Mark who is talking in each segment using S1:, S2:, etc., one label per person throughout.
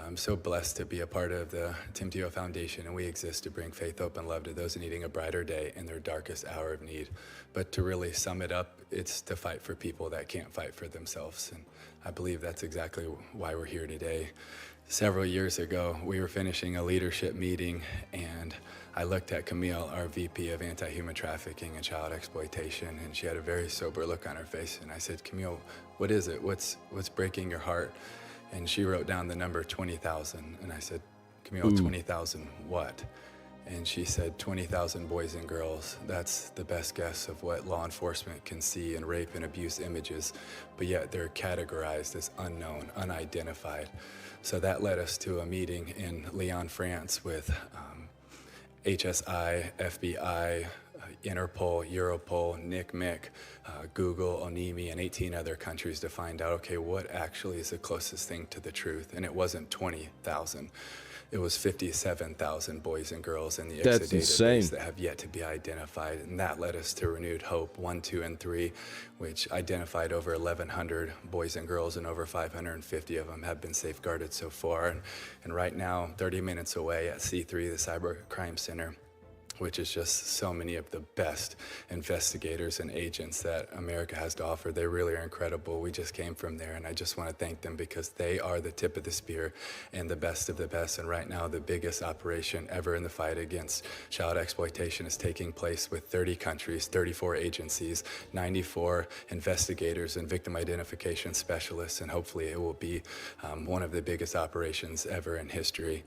S1: I'm so blessed to be a part of the Tim Tebow Foundation, and we exist to bring faith, hope, and love to those needing a brighter day in their darkest hour of need. But to really sum it up, it's to fight for people that can't fight for themselves. And I believe that's exactly why we're here today. Several years ago, we were finishing a leadership meeting, and I looked at Camille, our VP of Anti-Human Trafficking and Child Exploitation, and she had a very sober look on her face. And I said, Camille, what is it? What's breaking your heart? And she wrote down the number 20,000. And I said, Camille, 20,000 what? And she said, 20,000 boys and girls. That's the best guess of what law enforcement can see in rape and abuse images, but yet they're categorized as unknown, unidentified. So that led us to a meeting in Lyon, France with HSI, FBI, Interpol, Europol, NICMIC, Google, ONIMI, and 18 other countries to find out, okay, what actually is the closest thing to the truth? And it wasn't 20,000. It was 57,000 boys and girls in the ICSA database that have yet to be identified. And that led us to Renewed Hope 1, 2, and 3, which identified over 1,100 boys and girls, and over 550 of them have been safeguarded so far. And right now, 30 minutes away at C3, the Cyber Crime Center, which is just so many of the best investigators and agents that America has to offer. They really are incredible. We just came from there, and I just want to thank them because they are the tip of the spear and the best of the best. And right now, the biggest operation ever in the fight against child exploitation is taking place with 30 countries, 34 agencies, 94 investigators and victim identification specialists, and hopefully it will be one of the biggest operations ever in history.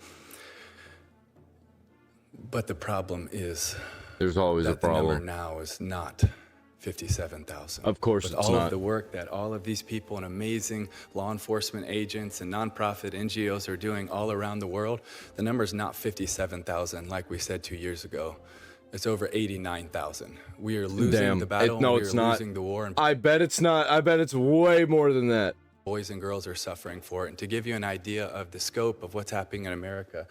S1: But the problem is,
S2: there's always a problem.
S1: The number now is not 57,000.
S2: Of course,
S1: with
S2: it's
S1: all
S2: not.
S1: of the work that all of these people and amazing law enforcement agents and nonprofit NGOs are doing all around the world, the number is not 57,000 like we said 2 years ago. It's over 89,000. We are losing the battle.
S2: No,
S1: we
S2: it's
S1: are
S2: not.
S1: losing the war. And
S2: I bet it's not. I bet it's way more than that.
S1: boys and girls are suffering for it. And to give you an idea of the scope of what's happening in America,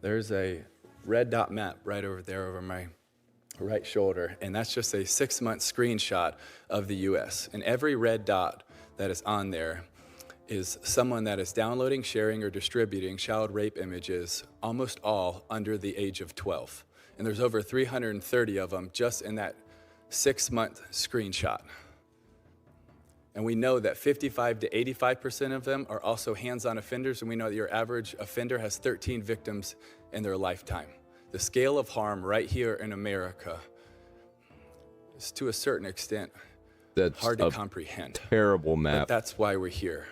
S1: there's a red dot map right over there over my right shoulder, and that's just a 6-month screenshot of the US. And every red dot that is on there is someone that is downloading, sharing, or distributing child rape images, almost all under the age of 12. And there's over 330 of them just in that 6-month screenshot. And we know that 55 to 85% of them are also hands-on offenders, and we know that your average offender has 13 victims in their lifetime. The scale of harm right here in America is, to a certain extent, hard to comprehend.
S2: Terrible map.
S1: But that's why we're here.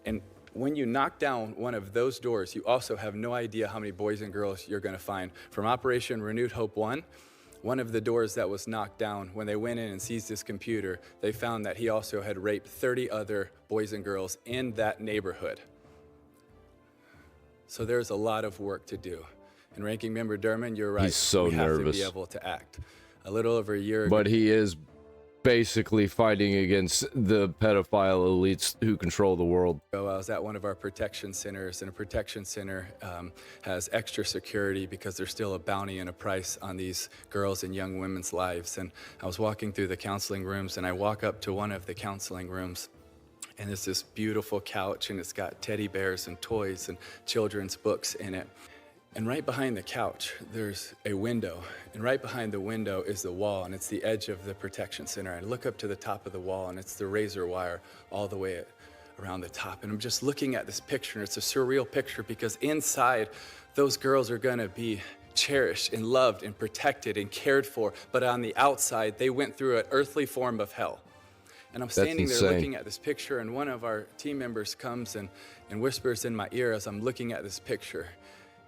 S1: And when you knock down one of those doors, you also have no idea how many boys and girls you're going to find. From Operation Renewed Hope 1, one of the doors that was knocked down, when they went in and seized his computer, they found that he also had raped 30 other boys and girls in that neighborhood. So there's a lot of work to do. And Ranking Member Durman, you're right.
S2: He's so
S1: we
S2: nervous.
S1: have to be able to act. A little over a year ago.
S2: But he is basically fighting against the pedophile elites who control the world.
S1: I was at one of our protection centers, and a protection center has extra security because there's still a bounty and a price on these girls and young women's lives. And I was walking through the counseling rooms, and I walk up to one of the counseling rooms, and it's this beautiful couch, and it's got teddy bears and toys and children's books in it. And right behind the couch, there's a window. And right behind the window is the wall, and it's the edge of the protection center. I look up to the top of the wall, and it's the razor wire all the way around the top. And I'm just looking at this picture, and it's a surreal picture because inside, those girls are gonna be cherished and loved and protected and cared for. But on the outside, they went through an earthly form of hell. And I'm standing there looking at this picture, and one of our team members comes and whispers in my ear as I'm looking at this picture.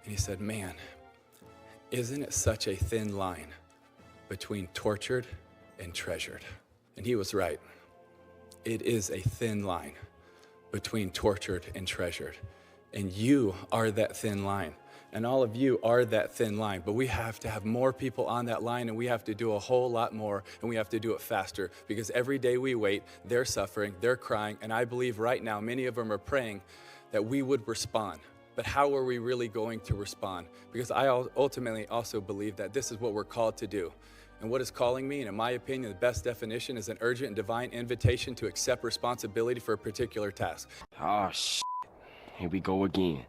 S1: And he said, man, isn't it such a thin line between tortured and treasured? And he was right. It is a thin line between tortured and treasured. And you are that thin line. And all of you are that thin line. But we have to have more people on that line, and we have to do a whole lot more, and we have to do it faster. Because every day we wait, they're suffering, they're crying, and I believe right now many of them are praying that we would respond. But how are we really going to respond? Because I ultimately also believe that this is what we're called to do. And what is calling me, and in my opinion, the best definition is an urgent and divine invitation to accept responsibility for a particular task.
S3: Oh, shit. Here we go again.